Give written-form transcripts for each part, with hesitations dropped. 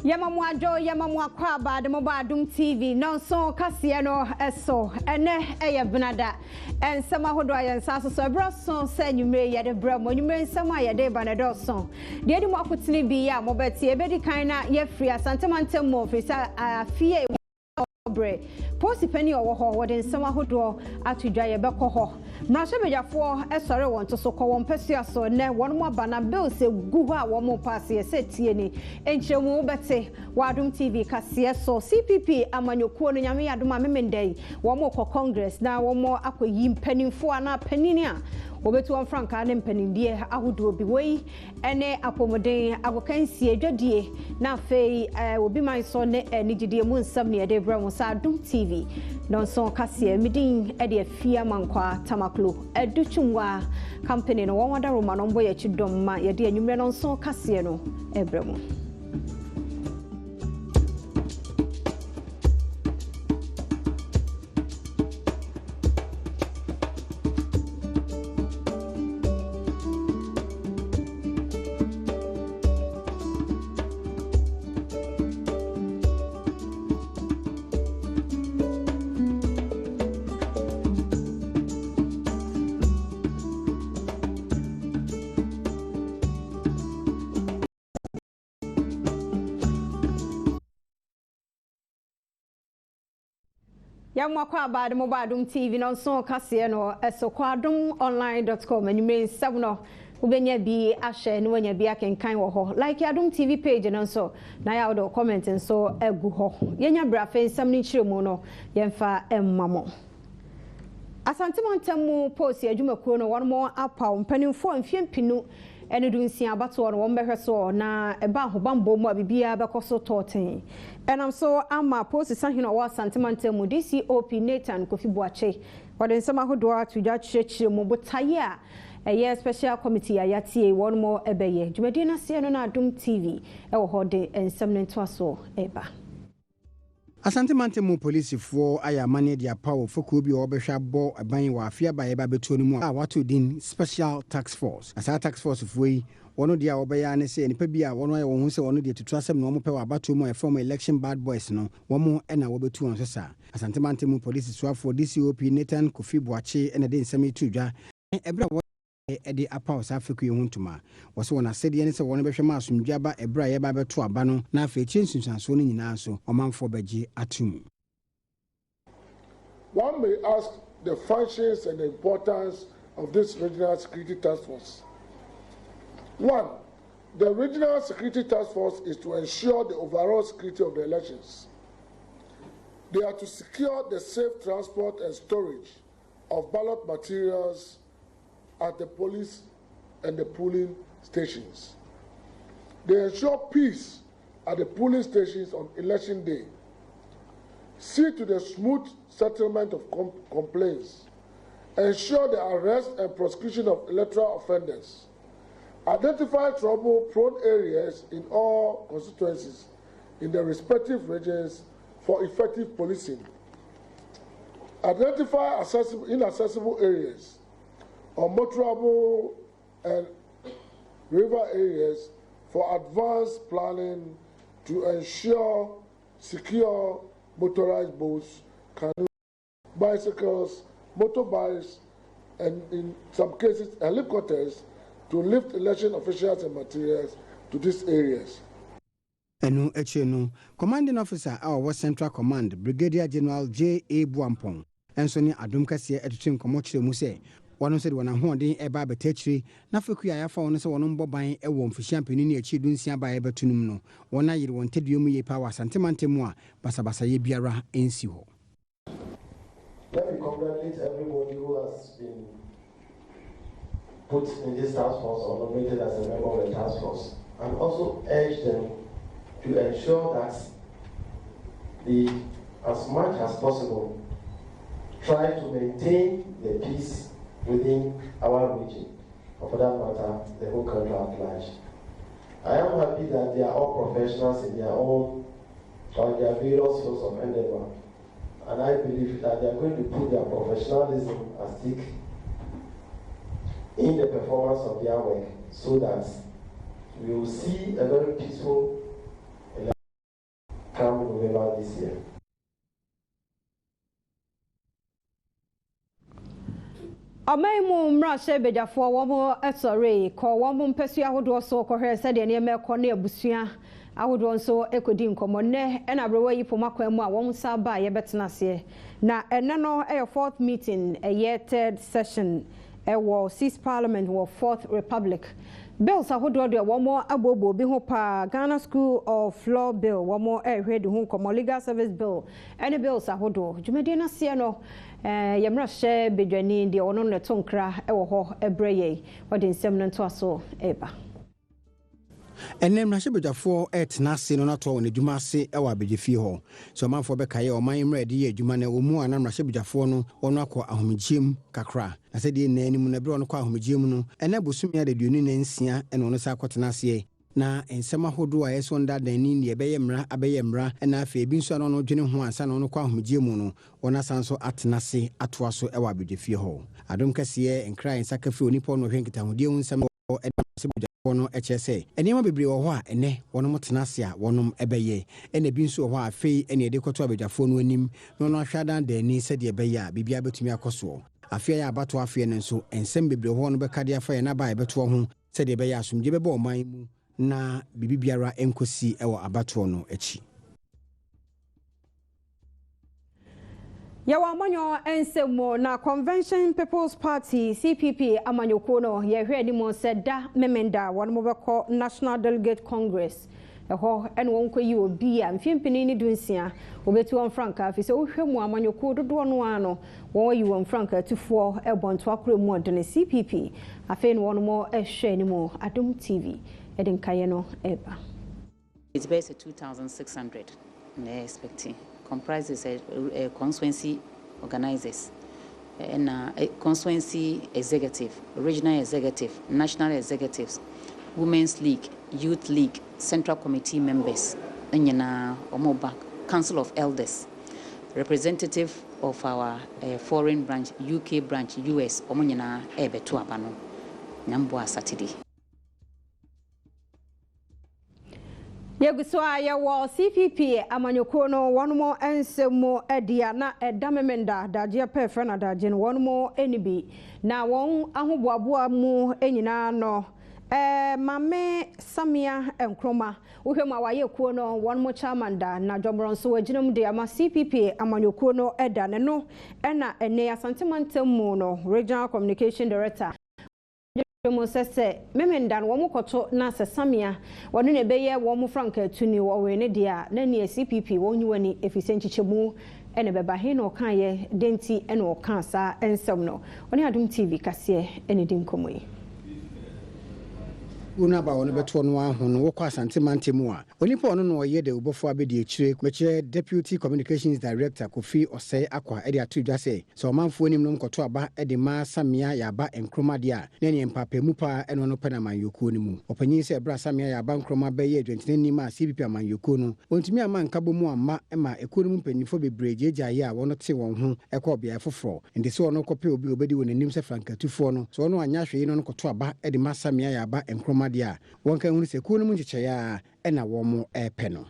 Yamamwajo yamamwakwa Adom Adom TV nonso kase no eso ene eye benada ensema hodo ayensa so ebroso se nyumre ye de bramo nyumre nsema ye de banado so de di mo akotene bi ya mo beti ebedi kan na ye free asantemantem mo ofisa afie bre posi pani owo ho wode nsema hodo atudwa ye bekọ ho mrashe bejafo esore won to so ko won pesia so ne won mo bana bill se gu ho a wo mo pass ye se tie ni enchemu bete Adom TV kase so CPP amanyokuo no nyame Adom amemendai wo mo ko Congress na wo mo akoyi mpanimfo ana panini a obetu on franka ne mpanindie ahodo bi wei ene apomoden agokansie adwadie na fei obi man so ne nigidie mu nsam ne de bra mo sa Adom TV nonso kase midin e de afia mankwa tamaklo educhumwa company no won wada roma no mbo ye chidom ma ye de anwumre nonso kase no ebra mo Yamwakwa Adom TV nonso kase no esokwadomonline.com anwumre nsam no ubenya bi ahye no wanya bi akenkan wo ho like Adom TV page nonso na ya wodo comment nso egu ho yenya brafe nsam ni chiremu no yemfa emmamo asantemantamu post adwumakuo no won mo apa mpanimfo mfiempinu ene du nsia abato no won behwe so na eba ahobambo mu abibia bekoso toten enam so ama post sahino wa santimantamu DCOP Nathan Kofi Boache wode nsema hodo atudwa chechire mu botaye a eye special committee ayatie won mo ebeye dwumadi na se no na Adom TV e wo hode ensem ne ntoaso eba Asantemantem police for ayamane dia power for kubi obehwa bo aban wa afia ba yeba beto no mu a wato din special task force asa task force foi wono dia obeya ne se nipa bia wono aye won se wono dia tutu asem no mo pe wa bato mu e from election bad boys no wo mo e na wo betu on so sa Asantemantem police so for DCOP Nathan Kofi Boache ene de nsem itudwa ebra edi apa South Africa yehuntuma wose wona sede ne se wona behwe ma asomdwa ba ebra ye ba beto aba no na afa chensunsanso no nyina so omanfo beji atum. One may ask the functions and the importance of this regional security task force. One, the regional security task force is to ensure the overall security of the elections. They are to secure the safe transport and storage of ballot materials at the police and the polling stations. They ensure peace at the polling stations on election day. See to the smooth settlement of complaints. Ensure the arrest and prosecution of electoral offenders. Identify trouble-prone areas in all constituencies in the respective regions for effective policing. Identify inaccessible areas or motorable and river areas for advanced planning to ensure secure motorized boats, canoes, bicycles, motorbikes, and in some cases helicopters to lift election officials and materials to these areas. Enu echenu commanding officer our Central Command Brigadier General J.A. Buampong enso ni Adom kase etutu nkomo kire mu se wono se de wona hoden eba betachiri na faku ya fa wono se wono mboban e wo mfihia mpeni na echi dunsia ba ebetunum no wona yire won teduom ye pa wa santemantemu a basabasa ye biara ensi ho. Let me congratulate everybody who has been put in this task force or nominated as a member of the task force, and also urge them to ensure that as much as possible, try to maintain the peace within our region, or for that matter, the whole country at large. I am happy that they are all professionals in their own, or their various fields of endeavor, and I believe that they are going to put their professionalism at stake in the performance of their work, so that we will see a very peaceful Amaimu mrashe bejafo womo esore ko womo mpesu ahodo so ko hwe se de ne meko na abusua ahodo nso ekodi nkomo ne na brewa yi pomakwan mu a womo saba ye betena se na ene no e fourth meeting third session wo 6th parliament wo 4th republic bills ahodo de womo abobo bi ho pa Ghana School of Law bill womo hwe de ho nkomo legal service bill any bills ahodo jumede na se no yamrashe bedwani de ono ne tonkra ewo ho ebreye wode nsem no nto aso eba enem na shebejafo etna se no nato won adwuma ase ewa abegefie ho so manfo bekaye o man mrade ye adwuma na omu ana na shebejafo no ono akọ ahomegiem kakra na se de nanim na bre ono kọ ahomegiem no ene bosumia de duoni na nsia ene ono sa akọtena ase na ensema hodo a yeso nda dani ne ebeye mra abeye mra na afa ebi nso no dwene ho ansa no no kwa ahomegiem no wona sanso atenase atoa so ewa abegefie ho adom kase enkra ensakafe onipo no hwenkita hodie hu nsem sebejafo no echese enema bebre wo ho a ene wono motenase a wonom ebeye ene bi nso ho a fei ene ede koto abejafo no anim no no ahwada dani se de ebeye a bibia betumi akoso afia ya abato afia nenso ensem bebre ho no bekade afa ye na ba ebeto ho se de ebeye asomje bebe oman mu na bibibiara enkosi ewo abato no echi yawa amanyo ensemo na Convention People's Party CPP amanyoko no ye hwe ni mo seda memenda won mo beko National Delegate Congress eho ene won koyi obi a mfimpini ni dunsia obetu on franka afise wo hwe mu amanyoko dodo no ano won yi won franka tufo ebonto akure mu odene CPP afen won mo ehwe ni mo Adom TV edin kayeno eba. It's based at 2,600 expecting comprises a constituency organizers and a constituency executive, regional executive, national executives, women's league, youth league, central committee members, and Omoba, council of elders, representative of our foreign branch, UK branch, US, Omonyana Ebe Tuabano, Nyambwa Saturday. Yeguswa ya wo CPP amanyoko no wono ensemo edia na edamemenda daje pefe na daje no wono enibi na won ahoboaboa mu enyina no mame samia enkroma wohwem awaye kuo no wono chairman da na dwobronso waginam de ama CPP amanyoko no eda ne no na ene asantemantam mu no regional communication director Mosese memenda no womukoto na sesamia wonu ne beye womu franka tuni wo we ne dia na ne CPP wonyiwani efisenchichemu ene beba he no kan ye denti ene o kan sa ensem no oni Adom TV kase ene din komoyi una ba wonu beto no aho no wokọ asante mantemu a onipa ono no ye de ubofo abedi ekire meche deputy communications director Kofi Osei Akwa ede atudwa se so manfo nim no nkoto aba ede ma samia ya ba enkroma de a ne mpapemu pa eno no pena manyoko ni mu opanyin se bra samia ya ba enkroma be ye 29 ni ma CPP amanyoko no ontimi ama nkabo mu amma ema ekonu mu mpanyifo bebreje jaye a wono te won ho ekọ bia foforo ende so ono kope obi obedi wonanim se frankatufo no so ono anya hwe no nkoto aba ede ma samia ya ba enkroma dia one can say kuno munche ya ena womo epeno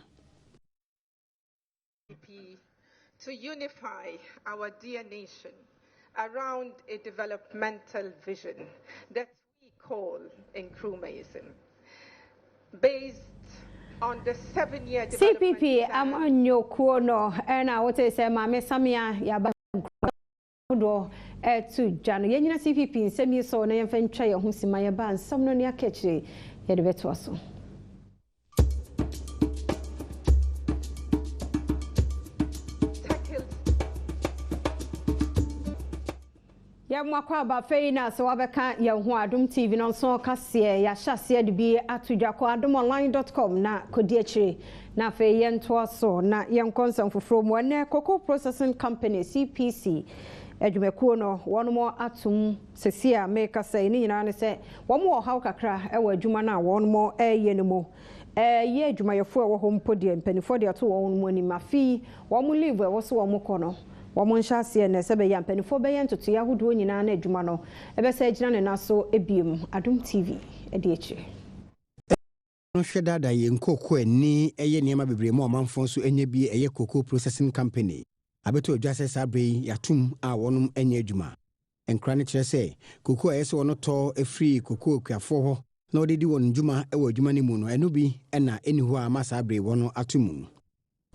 to unify our dear nation around a developmental vision that we call Nkrumahism, based on the 7-year development CPP amanyoko no ena wote se mame samia ya ba do to jano yenyina CPP nsemi so na yemfa ntwa ye ho sima ye ba nsam no ne akechire ye de beto aso ya mwakwa ba feina so wabeka ye ho Adom TV no so kase ya hyase de bi atudwa ko adomonline.com na kodi akire na fe ye nto aso na ye nkonsam foforo mu ne Cocoa Processing Company CPC adwumekuo no wono atum sesia meka sai ni nyina ne se womo haw kakra ewa adwuma na wono eye ne mo ye adwumayefo ewo ho mpodie mpanifo de ato wono ni mafi womo live ewo so womo kono womo nhyase ne sebe ya mpanifo be ye ntoto ya hodo nyina na adwuma no ebe se agina ne naso ebiem Adom TV edi echi no hweda da ye nkoko ani eye niam bebre mo amanfo so enye bi eye Cocoa Processing Company abeto odwase sabre yatum a wonum enye adwuma enkra ne kyerɛ sɛ koko a ɛsɛ wɔn tɔ efiri koko kuafo hɔ na wɔde di wɔn dwuma ɛwɔ dwuma ne mu no ɛno bi ɛna ɛni hɔ a masa abre wɔn ato mu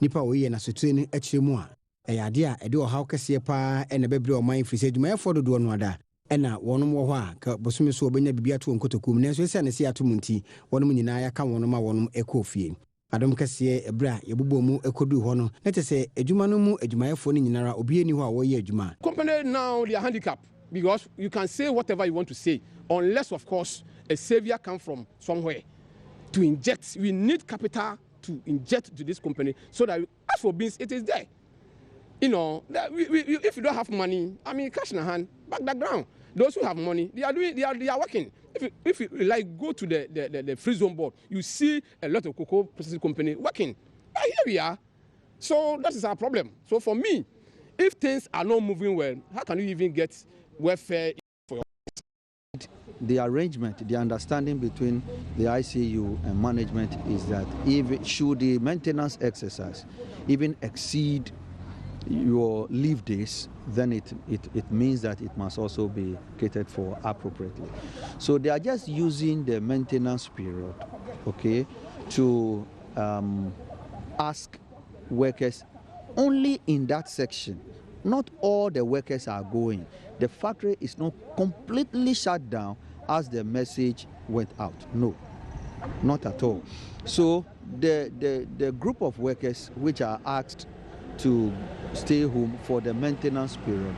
nipa oyi na sotu ne akyire mu a ɛyɛ ade a ɛde ɔhaw kɛseɛ paa ɛna bɛbrɛ ɔman firi sɛ dwumayɛfoɔ dodoɔ no ada ɛna wɔnom wɔ hɔ a ka bosome so ɔbɛnya biribi ato nkotokum nanso ɛsɛ ne sɛ ato mu nti wɔnom nyinaa yɛaka wɔnom a wɔnom ɛkɔ fie Adom kɛseɛ ɛbrɛ a yɛbobɔ mu ɛkɔdu hɔ no na kyɛ sɛ adwuma no mu adwumayɛfoɔ no nyinara obi ani hɔ a wɔyɛ adwuma. Company now they are handicapped because you can say whatever you want to say unless of course a savior come from somewhere to inject. We need capital to inject to this company so that as for beans it is there. You know, if you don't have money, I mean cash in hand, back the ground. Those who have money, they are working. If you like go to the free zone board, you see a lot of cocoa processing company working. But here we are. So that is our problem. So for me, if things are not moving well, how can you even get welfare for your the arrangement, the understanding between the ICU and management is that if should the maintenance exercise even exceed your leave days, then it means that it must also be catered for appropriately. So they are just using the maintenance period, okay, to ask workers only in that section. Not all the workers are going. The factory is not completely shut down as the message went out. No, not at all. So the group of workers which are asked to stay home for the maintenance period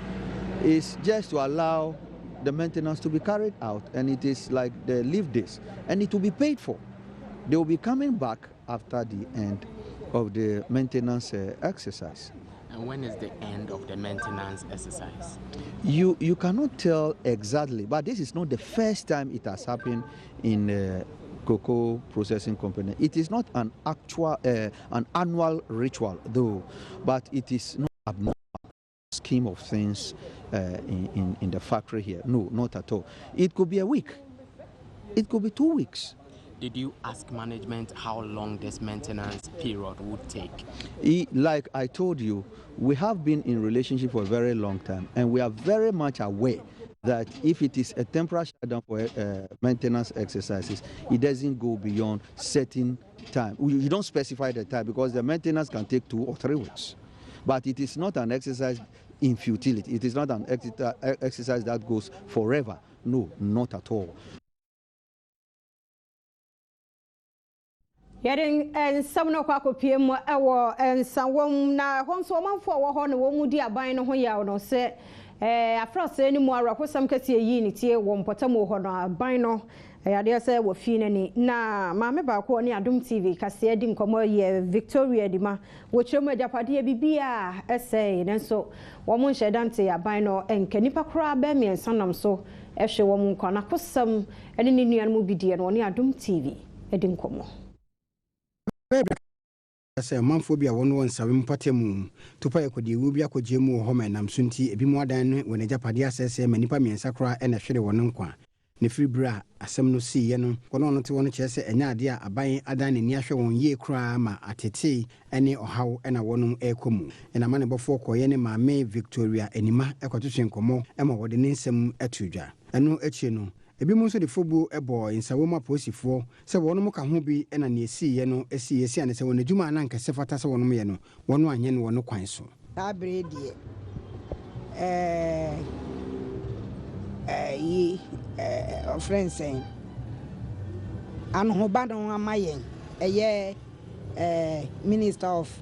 is just to allow the maintenance to be carried out, and it is like the leave days, and it will be paid for. They will be coming back after the end of the maintenance exercise. And when is the end of the maintenance exercise? You cannot tell exactly, but this is not the first time it has happened in cocoa processing company. It is not an actual an annual ritual though, but it is not abnormal scheme of things in the factory here. No, not at all. It could be a week. It could be 2 weeks. Did you ask management how long this maintenance period would take? Like I told you, we have been in relationship for a very long time, and we are very much aware that if it is a temporary shutdown for maintenance exercises, it doesn't go beyond certain time. You don't specify the time because the maintenance can take 2 or 3 weeks. But it is not an exercise in futility. It is not an exercise that goes forever. No, not at all. Yɛden nsɛm no kɔ akɔpie mu ɛwɔ nsawom na hɔ nso ɔmanfoɔ wɔ hɔ no wɔn mu di aban no ho yaw no sɛ afrɔsɛ ne mu arakosɛm kɛseɛ yi ne tie wɔ mpɔtam hɔ no aban no adeɛ sɛ wɔ fie n'ani na maame baako ne Adom TV kaseɛ di nkɔmɔ yɛ Victoria Dima wɔkyerɛ mu agyapadeɛ bibia ɛsɛ nanso wɔn nhyɛ dante aban no enka nipa koraa bɛ miɛnsa nam so ɛhwɛ wɔn nkɔ na kosɛm ɛne ne nuanom mu bi die no ne Adom TV edi nkɔmɔ sɛ manfo bi a wɔn wɔ nsawe mpatamu topa yɛkɔde wu bi akɔgye mu wɔ hɔ ma nam so nti ebi mu adan no wɔ n'agyapadeɛ asɛsɛ ma nipa miɛnsa koraa ɛna hwere wɔn nkwa ne firi bere a asɛm no siiɛ no wɔn te wɔn kyerɛ sɛ ɛnyɛ adeɛ a aban adan n'ani ahwɛ wɔn yie koraa ma atete ɛne ɔhaw ɛna wɔn ɛrekɔ mu ɛna ma ne bɔfoɔ kɔyɛ ne maame Victoria Anima ɛkɔtwetwe nkɔmɔ ɛma wɔde ne nsɛm ato dwa ɛno akyire no ebi mu nso de fobu ɛbɔ nsawo ma polisifoɔ sɛ wɔn mo ka ho bi ɛna ne esiiɛ no esiiɛ ane sɛ wɔn adwuma anan kɛse fata sɛ wɔn mo yɛ no wɔn anyɛ no wɔn kwan so abrɛdie friends saying anhoba no amayen Minister of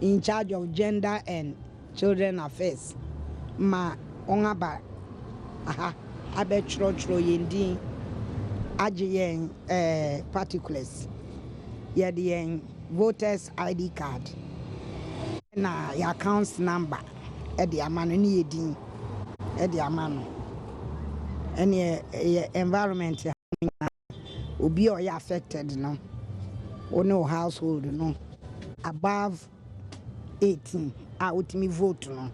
in charge of gender and children affairs ma ongaba aha abetro yendin agyen particulars yɛde voters ID card na your account number ɛde ama no ne yɛdin ɛde ama no ɛne environment obi a ɔyɛ affected no ono household no above 18 a ultimate vote no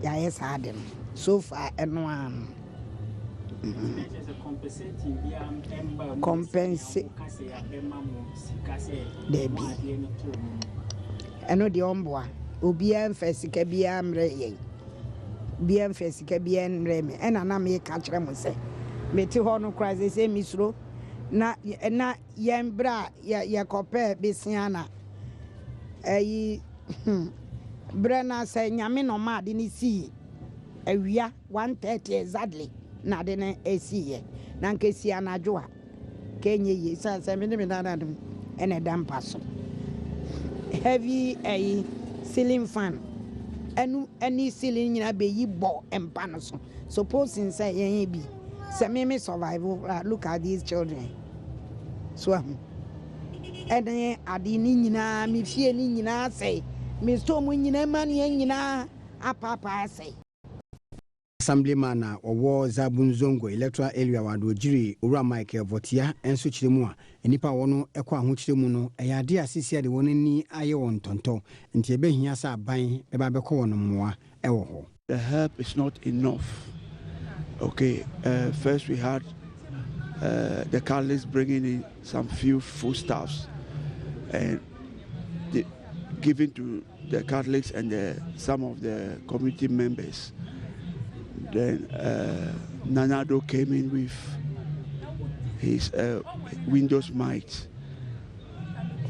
yɛayɛ saa de no so far ɛno ano compensate debi ɛno de ɔmboa obi a mfa sika bia mmerɛ yɛn bien fesika bien reme ena na me ka kire mo se meti ho no crisis say misro na yembra ya kope besiana ayi brana say nyame no ma de ni si awia 1:30 exactly na de na esiye na nkesi anadwo a kenye yi say me na dum ene dampa so heavy ayi ceiling fan any ceiling nyina be yi bo empa no so supposing say yen bi say me survival look at these children so and adi ni nyina me fie ni nyina say me sto mu nyina ma ne nyina apapa say Assemblyman na owo Zabunzongo electoral area wado jiri owura Michael Votia enso kiremu a enipa wono ekwa ho kiremu no eyade asisi ade woni ni aye won tonto nti ebehia sa aban eba beko wono moa ewo ho. The help is not enough. Okay, first we had the Catholics bringing in some few foodstuffs and given to the Catholics and some of the community members. Then Nanado came in with his Windows mics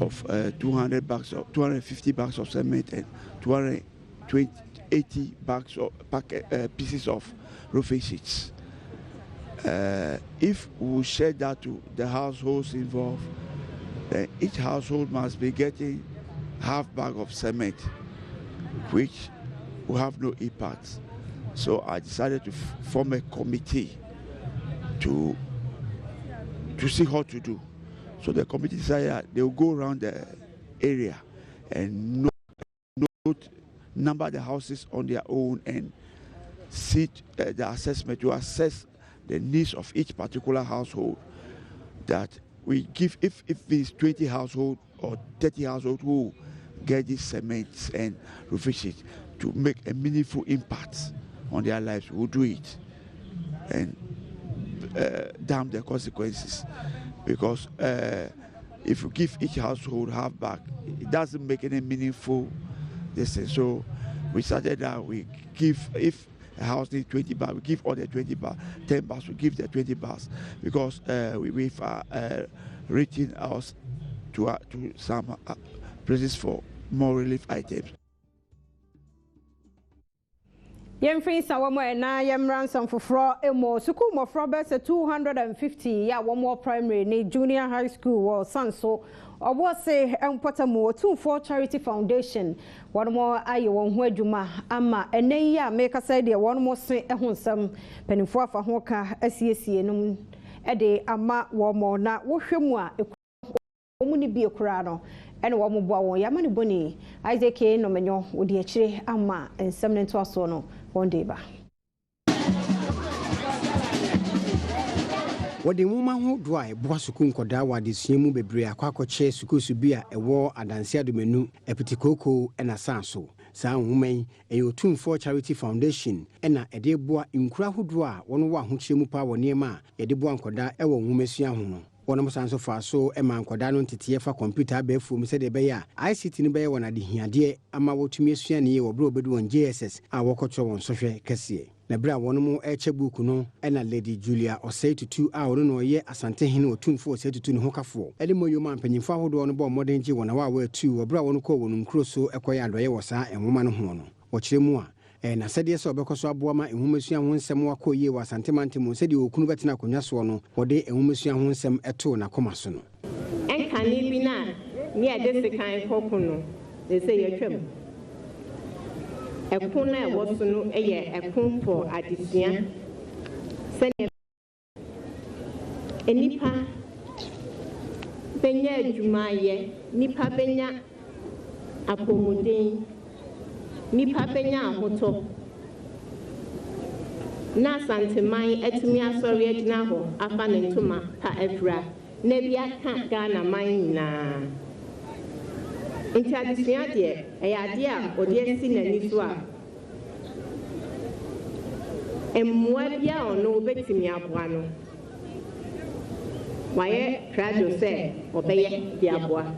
of 250 bags of cement and 280 bags of pieces of roofing sheets. If we share that to the households involved, then each household must be getting half bag of cement, which will have no impact. So I decided to form a committee to see how to do. So the committee decided they will go around the area and number the houses on their own and see the assessment to assess the needs of each particular household. That we give, if it's 20 households or 30 households who get these cements and roofing sheets to make a meaningful impact on their lives, we'll do it and damn the consequences. Because if you give each household half back, it doesn't make any meaningful distance. So we started that we give, if a house needs 20 bags, we give all the 20 bags, 10 bags, we give the 20 bags, because we've written us to some places for more relief items. Free Sawamo na ransom for emo suku mo frobes 250 ya one more primary ni junior high school or sanso or was say empotamo 24 charity foundation one more aye won ho adwuma ama ene ya make say de one more se ehonsam penifo afa ho ka asiesie num ede ama wo mo na wo hwemu a omu ni bi ekura no ene wo mo boa won ya mani boni Isaac no menyo wo de akire ama ensem ne to aso no one day ba wode nwoma ho do a eboa suku nkoda wade suamu bebre akwakoche suku subia ewo adanse adomenu epitikoko ena sanso saa nwoma eyotumfo charity foundation ena ede boa nkura hodo a wono wa ahokyeremu pa wonema ede boa nkoda ewo nwomesua ho no wono musanso fa so ema nkoda no ntete fa computer abafu mu se de be ya ICT ni be ya wona de hiade ama wotumi asua ne ye wo bro obedu won JSS a wokotro won sohwe kase na bra wono mu eche book no ena Lady Julia Osei Tutu a wono no ye asante hene otumfo Osei Tutu ne hokafo ede moyo ma mpanyimfo ahodo no bo modern ji wona wa tu wo bra wono ko wono nkro so ekoya adoye wo saa enwoma no ho no wo kiremu a na sede so obekoso aboa ma enhumasua ho nsem wakoyie wa santemante mu sede okunu betina konwa so no wode enhumasua ho nsem eto na koma so no enkane bi na me ade sekan kokuno de se yetwam ekun na ewo so no eye ekun for adesua sene enipa benya adwumaye nipa benya apomuden nipa benya ahoto na santeman etumi asori agina ho afa ne ntoma pa afra na bia ka Ghana man na nti adesua de ade a ode asi nani so a emmoa bia ono betimi aboa no waye krado se obeye di aboa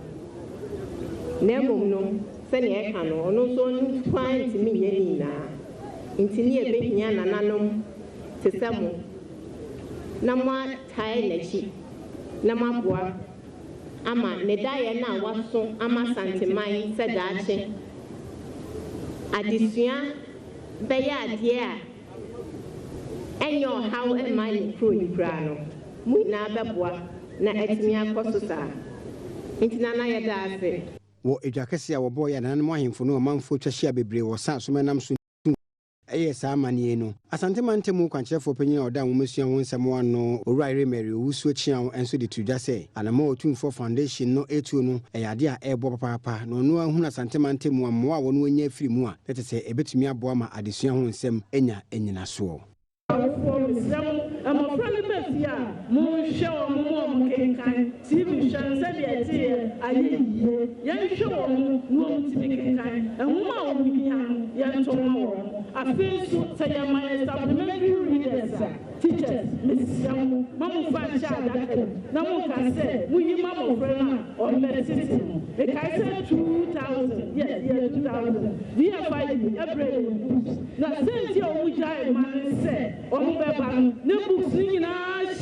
na mom no se ne eka no ono so point mi ye ni na nti ne ebehia nananom te sɛ mo na moatae n'akyi na moaboa ama ne daeɛ no a waso ama santeman sɛ daakye adesua bɛyɛ adeɛ a ɛnyɛ ɔhaw ɛma ne kuro yi koraa no mo nyinaa bɛboa na atumi akɔ so saa nti nana yɛda ase wɔ edwa kɛse a wɔbɔ yɛ nananom ahemfo no ɔmanfo twa hyia bebree wɔ sa so mɛnam so ɛyɛ saa amanneɛ no asantema ntɛmu kwankyerɛfoɔ panyin a ɔda nwomesua ho nsɛm ano owura Mary owusuo kyia nso de to dwa sɛ anama otumfo foundation no etuo no ɛyɛ ade a ɛbɔ papaapa na ɔno ahunu asantema ntɛmu ammoa a wɔn anya afiri mu a ɛte sɛ ɛbɛtumi aboa ma adesua ho nsɛm enya enyinasoɔ TV show said the aye yan show no TV kan ehuma o biya yan to mo afi so say my supplementary readers teachers Mrs. Yamu mamu fa cha that na mo ka say mu yi mamu friend o medicine e kai say 2000 yes 2000 VFI every na since you mu jai man say o mu be ba ne books ni na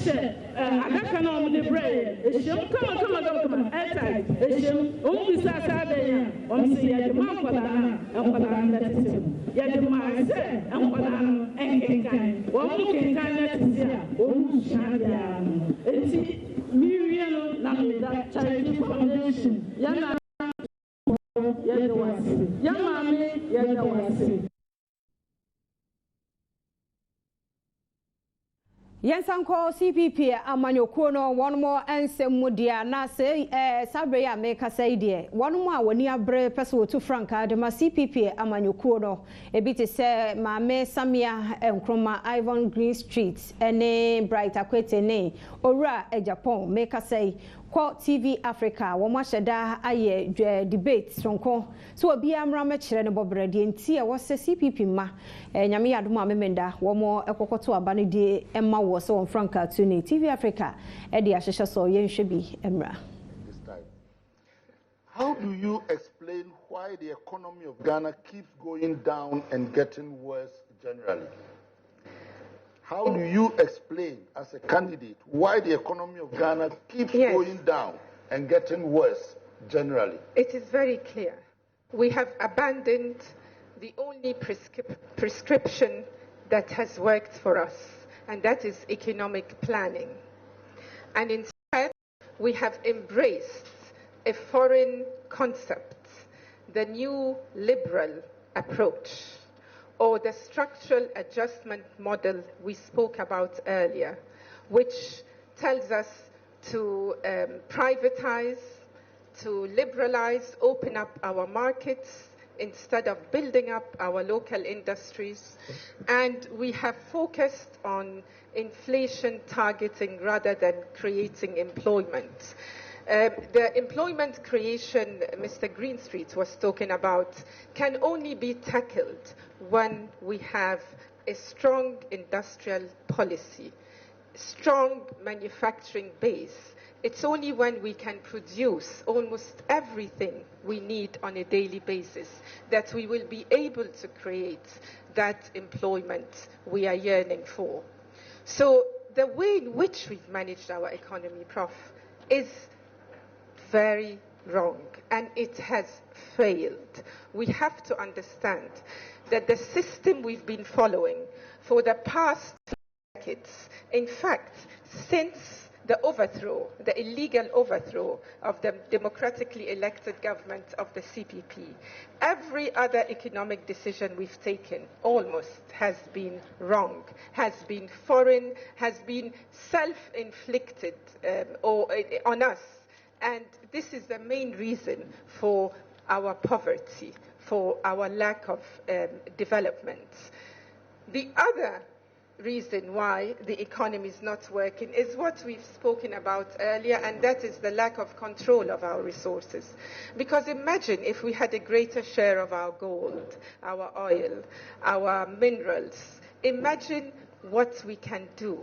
she adaka na o de bread come outside eshim bisa sabe ya say ya ma kwala na tetem ya de ma say kwala enkenkan mu kenkan na tetem mu shadia enti miriam na me da charity foundation ya na ya de wasi ya mame ya de wasi Yensanko CPP amanyokuo no one more ensem mudia na se sabre ya meka say de one more woni abre peso to franka de ma CPP amanyokuo no ebiti se maame Samia Nkrumah Ivan Green Street ene Bright Akwete ne owura Japan meka say Kwa TV Africa woma hyeda aye debate sonko so obi amra me kire ne bobrade enti e wose CPP ma nyame yadom amemenda womo ekokoto aba ne die emma wo so on franka to ne TV Africa e de ahyehye so yenhwe bi emra. How do you explain why the economy of Ghana keeps going down and getting worse generally? How do you explain, as a candidate, why the economy of Ghana keeps going down and getting worse generally? It is very clear. We have abandoned the only prescription that has worked for us, and that is economic planning. And instead, we have embraced a foreign concept, the new liberal approach, or the structural adjustment model we spoke about earlier, which tells us to privatize, to liberalize, open up our markets instead of building up our local industries. And we have focused on inflation targeting rather than creating employment. The employment creation Mr. Greenstreet was talking about can only be tackled when we have a strong industrial policy, strong manufacturing base. It's only when we can produce almost everything we need on a daily basis that we will be able to create that employment we are yearning for. So the way in which we've managed our economy, Prof, is very wrong, and it has failed. We have to understand that the system we've been following for the past decades, in fact, since the overthrow, the illegal overthrow of the democratically elected government of the CPP, every other economic decision we've taken almost has been wrong, has been foreign, has been self-inflicted on us. And this is the main reason for our poverty, for our lack of development. The other reason why the economy is not working is what we've spoken about earlier, and that is the lack of control of our resources. Because imagine if we had a greater share of our gold, our oil, our minerals. Imagine what we can do.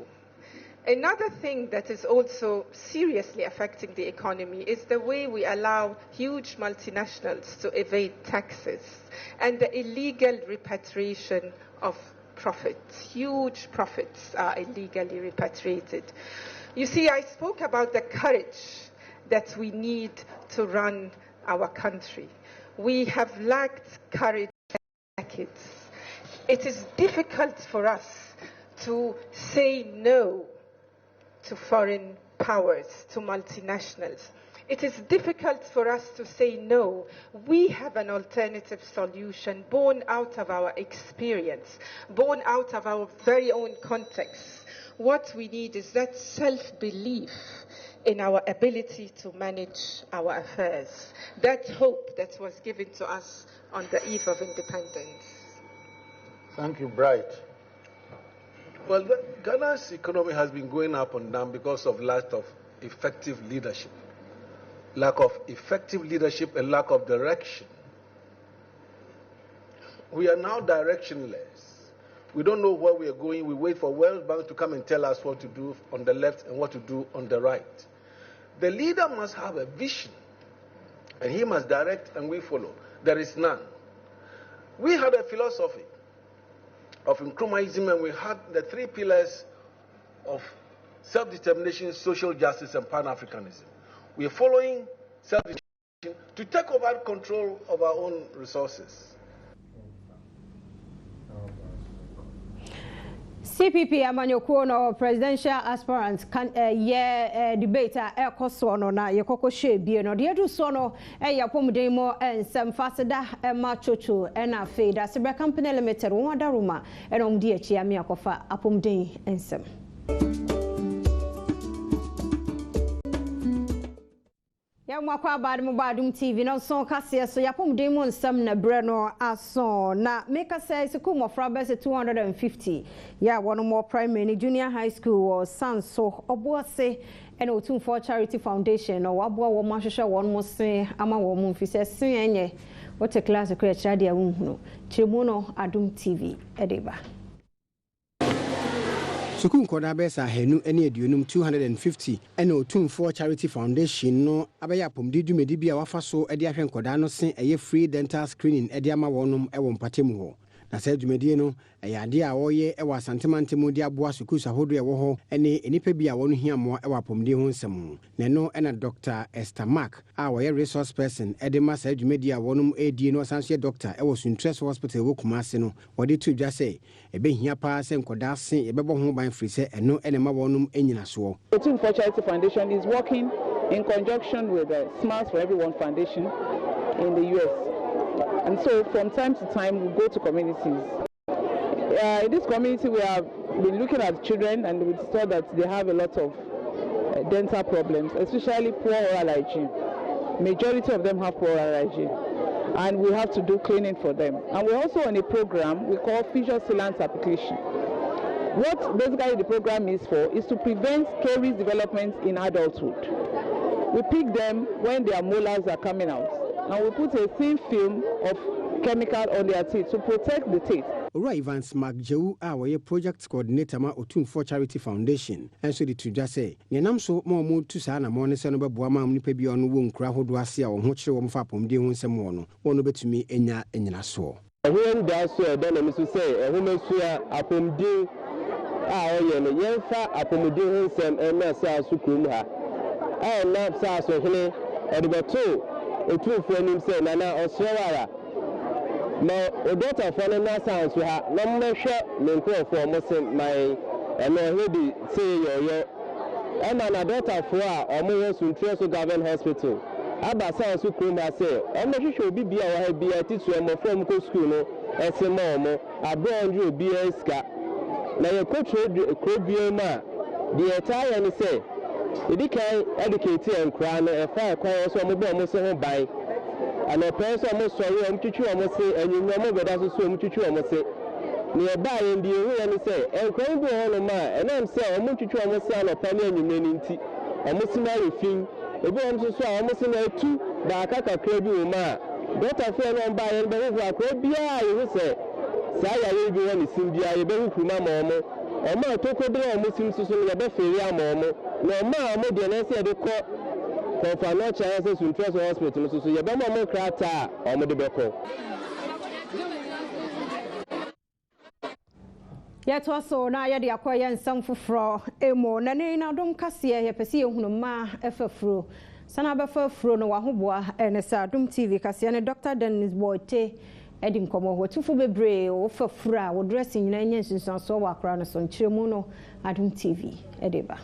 Another thing that is also seriously affecting the economy is the way we allow huge multinationals to evade taxes and the illegal repatriation of profits. Huge profits are illegally repatriated. You see, I spoke about the courage that we need to run our country. We have lacked courage for decades. It is difficult for us to say no to foreign powers, to multinationals. It is difficult for us to say no. We have an alternative solution born out of our experience, born out of our very own context. What we need is that self-belief in our ability to manage our affairs, that hope that was given to us on the eve of independence. Thank you, Bright. Well, Ghana's economy has been going up and down because of lack of effective leadership. Lack of effective leadership and lack of direction. We are now directionless. We don't know where we are going. We wait for World Bank to come and tell us what to do on the left and what to do on the right. The leader must have a vision, and he must direct and we follow. There is none. We had a philosophy of Nkrumahism, and we had the 3 pillars of self-determination, social justice, and Pan-Africanism. We are following self-determination to take over control of our own resources. CPP Amanyoko no presidential aspirant can debate ekoso no na yekoko shebie no de edu so no yapomden mo ensem faseda ma chocho na fe da Sebra Company Limited won adaruma enom de achi ame akofa apomden ensem. Mwakwa Adom TV no so kase so yapom dem nsam na bre no aso na make say school mo frabes 250 ya one more primary junior high school or sanso obuase and otumfo charity foundation no wabo wo ma hwehwe won mo se ama wo mo mfise sen enye what class ko ya chade awunhu chemu no Adom TV edeba Sukuu nkoda besa henu ene aduonum 250 ene otumfo charity foundation no abaya pomdi dwumedi bia wafa so ede ahwe nkoda no se eye free dental screening ede ama wonum ewo mpatemu ho na sa dwumedi no ade a woye ewa santemantemu de aboa sukuu sahodo ewo ho ene enipa bia wonu hiamoa ewa pomdi ho nsem ne no ena Dr. Esther Mark a woye resource person ede ma sa dwumedi a wonum edie no sanso doctor ewo Suntres hospital wo Kumase no wode tu dwa se ebe hia pa se nkoda se ebebo ho ban free se eno ene ma wonum enyina so. The Otumfo Charity Foundation is working in conjunction with the Smiles for Everyone Foundation in the US. And so from time to time we go to communities. In this community we have been looking at children and we saw that they have a lot of dental problems, especially poor oral hygiene. Majority of them have poor oral hygiene. And we have to do cleaning for them. And we're also on a program we call Fissure Sealant Application. What basically the program is for is to prevent caries development in adulthood. We pick them when their molars are coming out, and we put a thin film of chemical on their teeth to protect the teeth. Ora Evans Magjewu a woye project coordinator ma Otumfo Charity Foundation enso de tudwa se nenam so mo tu sa na mo ne se no beboa ma nipa bi ono wo nkura hodo ase a wo ho kire wo mfa pomde ho nsem wo no betumi enya enyina so. Ehun da so e na mi so se ehun mesu apomde a oye no yemfa apomde ho nsem na se asukrum ha a na sa so hene e de beto Otumfo anim se nana osrewara na odota for na science ha na mmehwe me nkrofo mo se mai eno hedi say yoyo ena na doctor for a omo Suntres Government Hospital aba science kuma say omo hwehwe obi bia wa ha bia titu omo from ko school no esema omo abro obi eska na ye ko bia ma the entire ni say edikan educate enkra no efa kwan so omo bo omo se ho bai and a person almost sorry and to almost say and you know but that's so much to almost say nearby in the area and say and going to all ma and I'm say almost to almost say no penny and humanity almost na thing ebi on so almost na two ba kaka krebi ma doctor friend on buy and be who akra bia you say say ya we bi won sim bia ye be hu kuma ma omo Oma tokodro musim susu ya be feri amomo. Na oma amo de na se de ko for no chance to trust hospital susu ya be mo krata omo de be ko. Yet also na ya de akoya nsam foforo emo na ne na dom kase ye pese ye hunu ma efafuro sana befafuro no wahoboa ene sa Adom TV kase ne Dr. Dennis Boite edi nkomo hotufu bebre o fafuro a wo dressing nyina nya nsunsan so wa akra no so nkyeremu no Adom TV edeba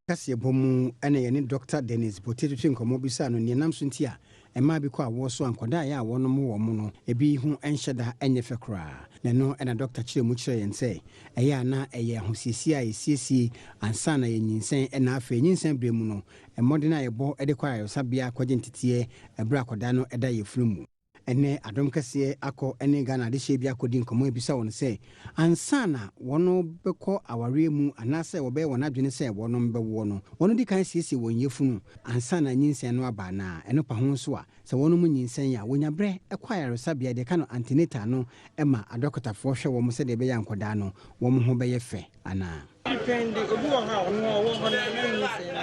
kase bomu ene ye ne Dr. Dennis Boite tutu nkomo bisa no ne nam so ntia ema bi ko awo so ankoda ya awo no mo wo mu no ebi hu enhyeda enye fekra na no ena Dr. Chiremu kire yen se eya na eye ahosiesie a esiesie ansa na yenyinsen ena afa yenyinsen bremu no emode na yebo ede kwa ayosabia kwaje ntitie ebra akoda no eda yefrumu ene Adom kase akọ ene Ghana de hye bi akodi nkomo ebisa won se ansa na wono beko aware mu anase wo be wona dwene se wono mbewo no wono di kan siesie won yefunu ansa na nyinsen no aba na eno pa ho so a se wono mu nyinsen ya wonya bre ekwa ayosabia de kano antenatal no ema adokotafo hwe wo mu se de be ya nkoda no wo mu ho be ye fe ana depend obi wo ha wo ho na nyinsen na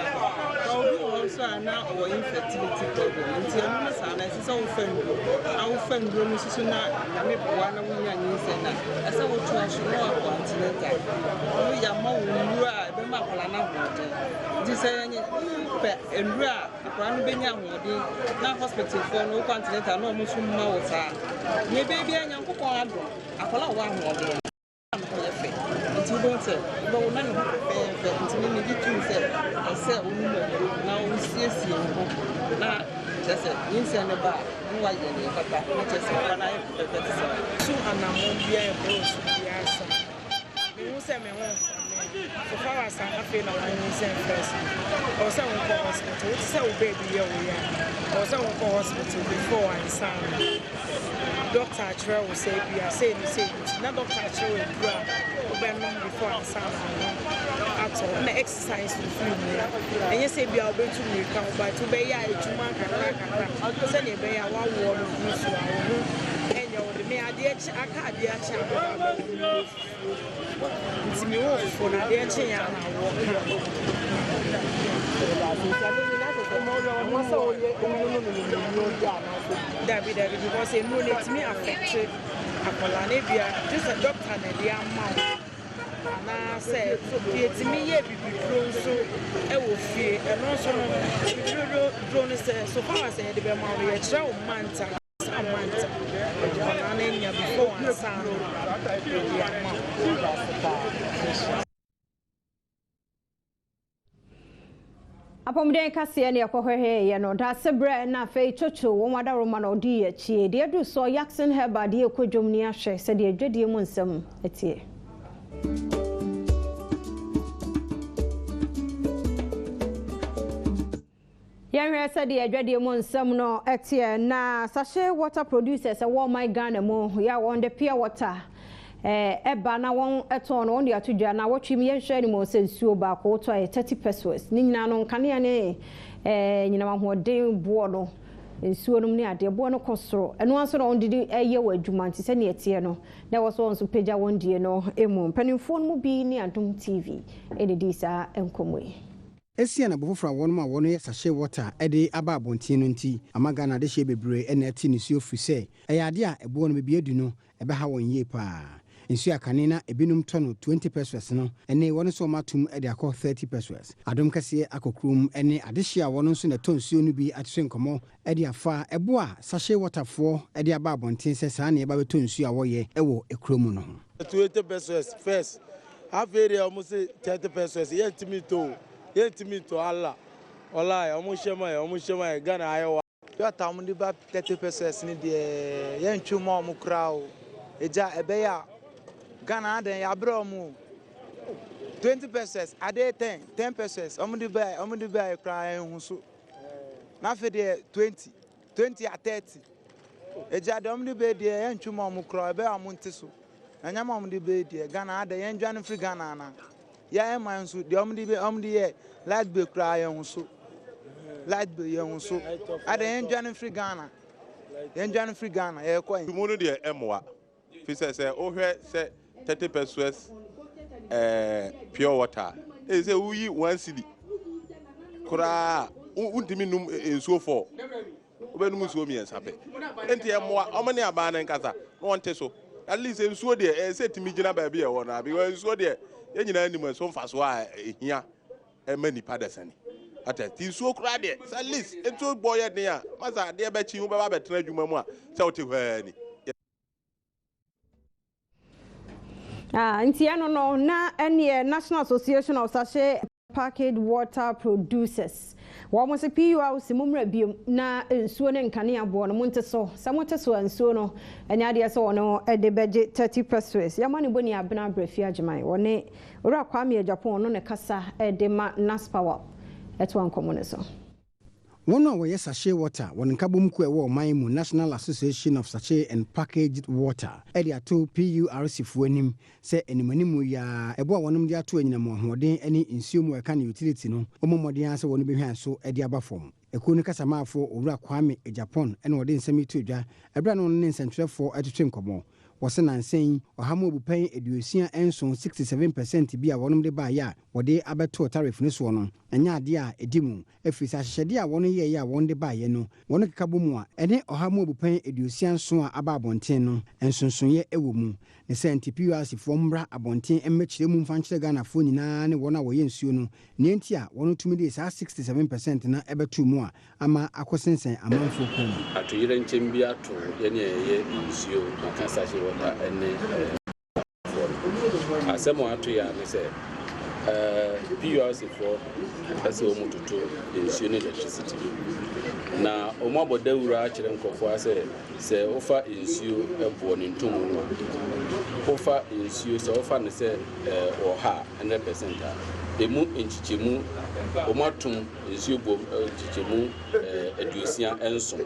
obi wo so na o infertility problem nti enu sa na se wo fan bro mu susu na me bua na wo nya nyinsen na ese wo tu aso no continental wo ya ma wo nru a be ma kola na ho di se nya pe nru a akora no be nya ho na hospital for no continental no mo sum ma wo sa nye baby anya nkokon ado akola wo ho nti don't say but we na no nti me be too say I say onu na o siesie ho na just nyinsen ne ba no wa ye ne kata na just na ye perfect so anamo bia e bros bia sa me hu se me ho so far as I feel na nyinsen first o se won ko hospital o se wo baby ye wo ya o se won ko hospital before I sign Doctor Achre will say bia say ni say na Doctor Achre will bra before I sign at all na exercise to free me and you say bia obetu me kan ba to be ya etuma kakra say ne be ya wa wo no so awo enya wo de me ade aka ade acha nti me wo fo na ade acha ya na wo David because no let me affect akola na bia just a doctor na dia ma na say so me ye bibi pro so e wo fie e no so no drone say so far as e de be ma we kire o manta amanta na nya before one san Apomden kase ne akohwehe ye no da sebre na fe chocho wo wada roma no di ya chie de du so Jackson Herba de ekodwom ni ahwe se de adwadie mu nsam etie Yanwe se de adwadie mu nsam no etie na sachet water producers e wo my Ghana mu ya won de pure water eba na won eton no de atudwa na wotwim ye hwe ni mo sensuo ba ko to 30 pesos ni nyina no nkane ne nyina ma hoden bo no ensuo no ne ade bo no kosoro eno anso no ndidi eye wa adwuma nti se ne etie no na wo so nso pagya won die no emu panimfo no mu bi ni Adom TV ene di sa enkomwe Esia na bofofra won ma won ye sachet water ede aba abontin no nti amaga na de hye bebre ene ati ne suo firi se eyade a ebo no be edu no ebe ha won ye pa nsu akane na ebinum tono 20 pesos no ene won so matum ede akọ 30 pesos Adom kase akokrum ene adehye a won so na tonsuo no bi atwe nkomo ede afa ebo a sachet water fo ede aba abontin se sa na eba beto nsu a wo ye ewo ekromu no 20 pesos first half area almost 30 pesos yentimi to Allah wallahi omushema Ghana ayewa yo tamu di ba 30 pesos ni de yentwuma omu krao eja ebeya Ghana den ya bro mu 20 pesos ade 10 pesos omu di ba kra enhuso na fe de 20 a 30 eja de omu di ba de yentwuma omu krao ebe amuntiso na nyama omu di ba de Ghana ade yendwane free Ghana na ya man so de omu di ye light be cry enhuso light be enhuso ade yendwane free Ghana ye ko tumono de emwa fi se o hwe se 30 pesos pure water. They say we 1 cedi. Kura untimi num ensuo for. Obenum suo mi ensape. Enti emoa omani aba na nkasa. No wonte so. At least ensuo de say timi gina ba bia wo na because ensuo de ye nyina anim so mfa so a ehia emani padesani. Ata ti ensuo kura de at least ensuo boy den a masa de be chi hu ba betena adwuma mu a se wote hwa ni. Ntiano no na ene National Association of Sachet Packaged Water Producers. Wọ́n se PUA simumra biom na nsuo ne nkane abo no monte so. Samote so nsuo no enya ade so no de beje 30 pesos. Yamane boni abena brafia agyeman. Wone ora kwame Japan no ne kasa de ma Naspower. Eto ankomo ne so. One of our sachet water, one Kabumku War Maimu National Association of Sachet and Packaged Water. Edia 2 PURC Fuenim, say any manimu ya ebo one dia 2 in a more any insume can utility no, Omodiansa won't be hand so Edia Bafom. A Kunika Sama for Ura Kwame, a Japan, and within semi tuja, a brand on in Central for at Trincomo. Was an saying, or how will pay a ducia and so 67% to be a one of the buyer, or they abato tariff this one, and ya dear a dimu. If it's a shadia 1 year, one the buyer no, one cabumua, and then or how will pay a ducian soa abonteno, and so ye a woman. The sent PURC Fombra abontin and match the moon function Ghana phone in 1 hour in Suno, Nientia, 1 or 2 days are 67% and ever 2 more. Ama Aquasense, a month for home. At Iran Chimbia to any issue, Makasashi. Asemo atu ya me say PURC for ase omo tutu nsuo ne electricity na omo abodawura akire nkofo ase se ofa nsuo ebo ne ntomu no ofa nsuo se ofa ne se oha 100% emu enchichemu omo atum nsuo bo enchichemu eduosia enso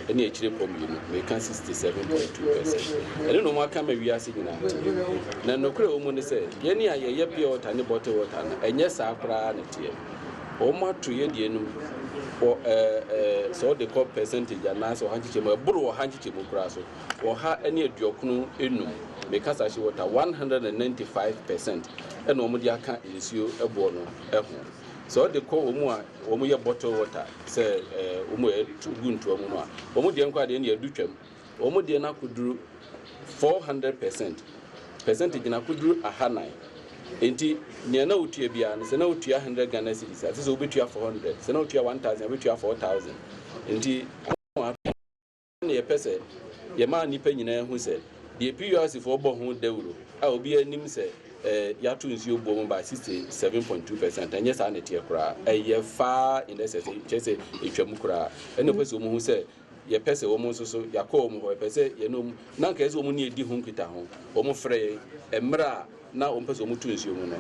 ene akire pomyenu meka 67.2%. Ene no maka ma wiase nyina na nokure omo ne se ye ne aye pure water ne bottle water na enye sa akra na tie omo atu ye die no so the core percentage anaso hanchichemu eburu hanchichemu kra so oha ene aduokunu enum meka sa water 195% ene omo di aka nsuo ebo no eho. So the call omu bottle water say omu guntu omu no omu de nkwa de na yadutwam omu de na kuduru 400%. Percentage na kuduru 100. Enti ne na otua bia ne se na otua 100 Ghana cedis ati so obetua 400 se na otua 1000 obetua 4000. Enti ne ye pese ye ma nipa nyina hu se de PURC for bo hu dawuro a obi anim se yatu nsuo bom by 67.2% and yes an etie kura eye far in this say etwam kura ene pese omu hu se ye pese omu so so yakọ omu ho pese ye no na nka eze omu ne edi hu nkita ho omu frɛ emra na omu pese omu tu nsuo mu no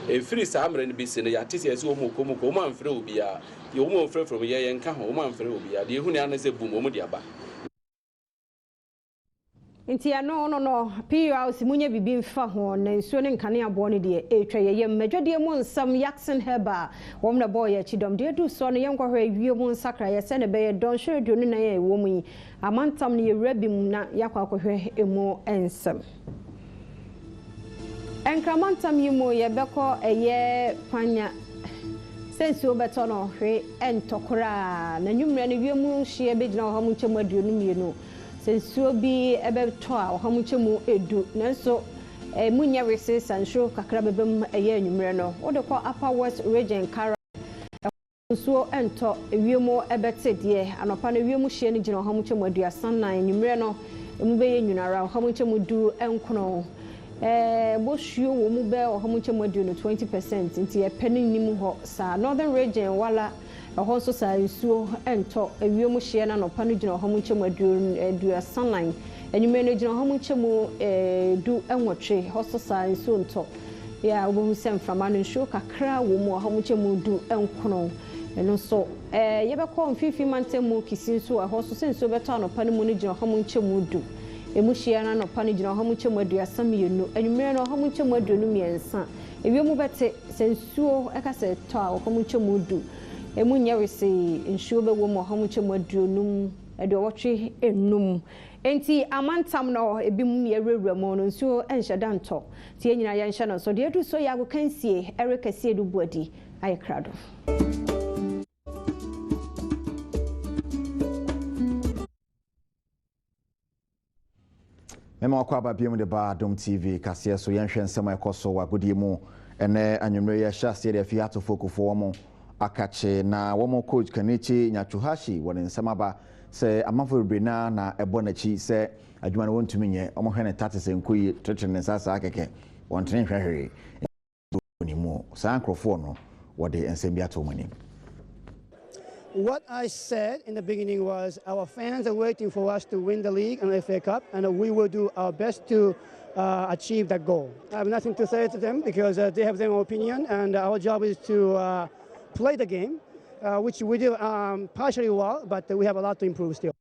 e free sa amre ne bi se ne yate se eze omu komu ko omu amfrɛ obi a ye omu amfrɛ from ye nka ho omu amfrɛ obi a de hu ne an se bum omu de aba. Inti no PURC munye bibi mfa ho na nsuo ne nkane abo ne de etwa ye medwade mu nsam Jackson Heba wom na boy chidom de du so no yenkwohwe wie mu nsakra ye se ne be don hwe aduonu na ye wo mu yi amantam ne ye rabi mu na yakwa akohwe emu ensam enkramantam yi mu ye beko eye panya sense obeto no hwe entokora na nwumre ne wie mu hye be gina ho mu nchemu aduonu mienu sensuo bi ebeto a ohamuchemu edu nanso munya wese sansho kakra bebem eye anwumre no wo de ko Upper West Region Kara sensuo ento ewiemo ebete de anopa na ewiemu hye ne gina ohamuchemu aduasan nan anwumre no emu be ye nwunara ohamuchemu du enkono bosuo wo mu be ohamuchemu adu no 20% nti e penin nim ho sa Northern Region wala ho so sa nsuo ento ewiemu hye na no panu gina ho mu nchemu adu asanan enwume no gina ho mu nchemu du enwotwe ho so sa nsuo nto ya obo sem frama no nsuo kakra wo mu ho mu nchemu du enkono eno so yebekọ mfifi mantemu kisinso ho so senso beto no panu mu no gina ho mu nchemu du emu hye na no panu gina ho mu nchemu adu asamienu enwume no ho mu nchemu adu no miensa ewiemu bete sensuo ekase to a ho mu nchemu du emu nya wese nsuo be wo mo ha mu chemu aduonum do watchi enum enti amantam no ebim ye rewura mo no nso enhye danto tie nyina ye nhye no so de edu so ya go kansie erekasie du buadi aye krado. Mema kwa babiem de ba Adom TV kase so yenhwe nsema ekoso wagodi mu ene anwumre ya hyase de afia to fokufo mo akache na wo coach Kanichi Nyachuhashi won nsema ba se amafo brina na ebonachi se adwuma no wontumi nye omo hwene 30 senkoyi tretrene sasa akeke won tren hwehwe ni mu sankrofo no wode nsem bia to mani. What I said in the beginning was our fans are waiting for us to win the league and the FA Cup, and we will do our best to achieve that goal. I have nothing to say to them because they have their own opinion, and our job is to play the game, which we do partially well, but we have a lot to improve still.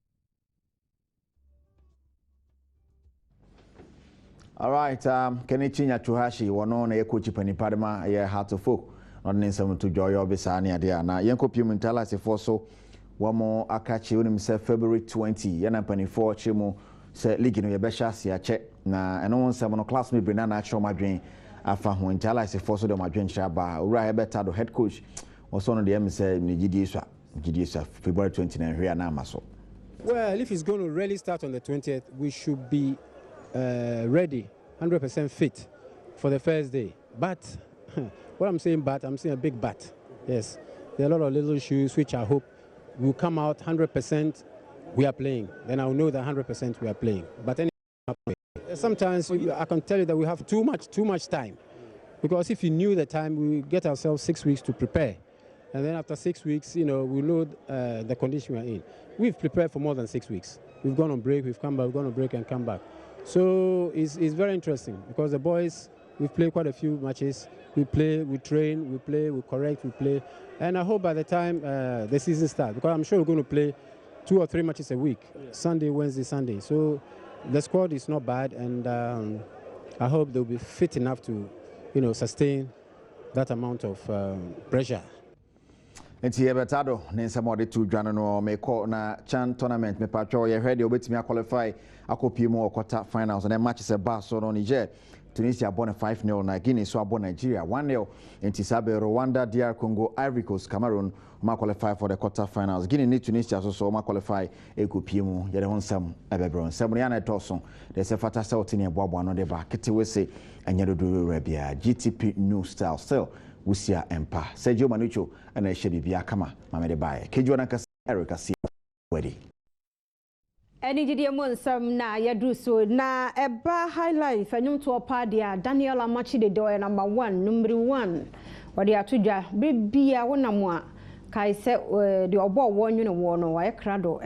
All right, Kenichi Nyachuhashi, wono na ekochi panipadema ye Heartofok. On nsem to joy obisa na ade na yenko pim ntala sefo so wamo akache onim se February 20 yana panifo chemo se league no ye be sha se ache na eno nsem no class me brina na acho madwen afa ho ntala sefo so de madwen kira ba ura ye beta do head coach also no de em se ni gidie so February 20 na hwe na amaso. Well, if it's going to really start on the 20th, we should be ready 100% fit for the first day, but what I'm saying a big but. Yes, there are a lot of little issues which I hope will come out 100% we are playing. Then I'll know that 100% we are playing. But anyway, sometimes I can tell you that we have too much time. Because if you knew the time, we get ourselves 6 weeks to prepare. And then after 6 weeks, we know the condition we're in. We've prepared for more than 6 weeks. We've gone on break, we've come back, we've gone on break and come back. So it's very interesting because the boys, we've played quite a few matches. We play, we train, we play, we correct, we play. And I hope by the time the season starts, because I'm sure we're going to play 2 or 3 matches a week, Sunday, Wednesday, Sunday. So the squad is not bad, and I hope they'll be fit enough to, sustain that amount of pressure. Enti ebetado ne nsemo to dwane no meko na Chan tournament me patcho ye hwede obetimi qualify akopi mu quarter finals na match se ba so no Niger Tunisia born 5-0 na Guinea so abon Nigeria 1-0 enti sabe Rwanda DR Congo Ivory Coast Cameroon ma qualify for the quarter finals Guinea ni Tunisia so ma qualify ekopi mu ye de honsam ebebro nsem ya na toso de se fata se otini eboabo no de ba ketewese anya dodo rabia GTP new style still Wusia Empa Sergio Manucho and a Shebibia Kama Mamede Baye Kejuana Erica C. Wedi. Any didiamon some na yadruso na eba high life and to a padia Daniel Amachi de doy number 1 number 1 or the atuja bibia one more kai se the obo one one or crado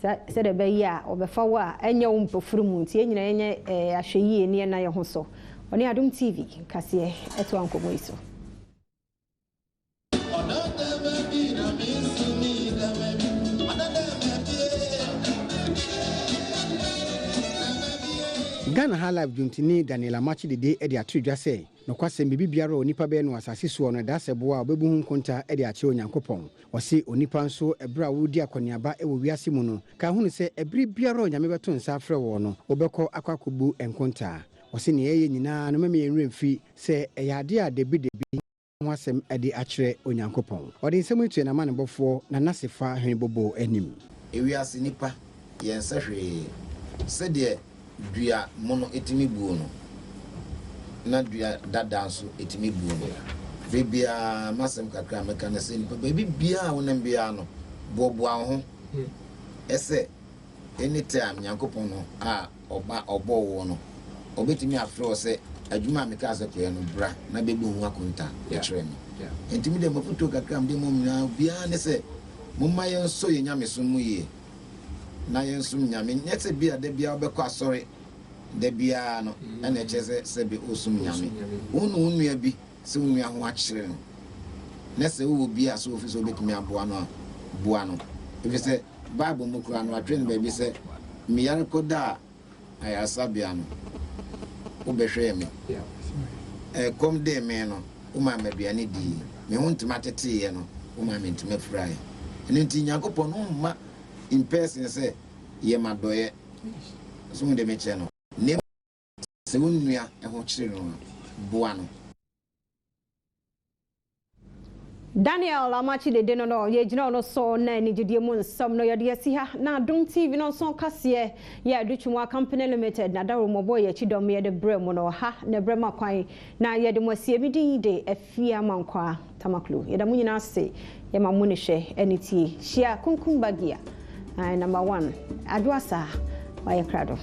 said a beya or befawa and your own perfumus yenye a shee near na hoso. On Adom TV, Cassie, at Uncle Moiso. Ghana High Life Juntini Daniel Amachi de day Eddie Atridja say, no kwase bibiara onipa be no asase so no da sebo a obebu hu nkonta Eddie Ache Onyankopon. Wase onipa nso ebra wodi akoniaba ewo wiase mu no, ka hu ne se ebri biara onyame beto nsa afre wo no, obekọ akwakobu enkonta. Wase ne ye nyina no meme yenre mfi se eyade a debi wasem Eddie Ache Onyankopon. Ode nsemu tu na manebofo na nasefa hwenbobo anim. Ewiase nipa yensa hwe se de dua mono etimi buo no na dua dadanso etimi buo no bebia masem kakra meka na se nipa bebia wonam bia no bobo ho ese anytime Nyankopon no a oba obo wo no obetimi afro se adwuma meka se pe no bra na bebu hu akonta e kire mi entimi de mafuto kakra mde mom na bia ne se momma yenso ye nyame so mu ye na yensum nyame nyetse bia de bia obekọ asori de bia no na echeze se be osum nyame unu bi se unu ya ho akire no na se wo bia so ofisi obetumi aboa no if se bible mu kura no atwe no ba bi se mi yare koda ayasa bia no obehwe mi kom de me no uma maduane di me ho ntuma tete ye no uma me ntuma fry enti Nyankopon no ma in person say ye ma doye so de me che no ne se wonnua e ho kire no boa no Daniel Amachi de Deno no ye jina no so na ni jidie mu nsam no ye de si ha na Adom TV no so kase ye adutwumwa company limited na dawo mobo ye chidom ye de brem no ha na brem akwan na ye de mosie bi din de afia mankwa tamaklu ye da mu nyina se ye ma mu ne hwe enitie hia kunkum bagia number 1 aduasa wa ye krado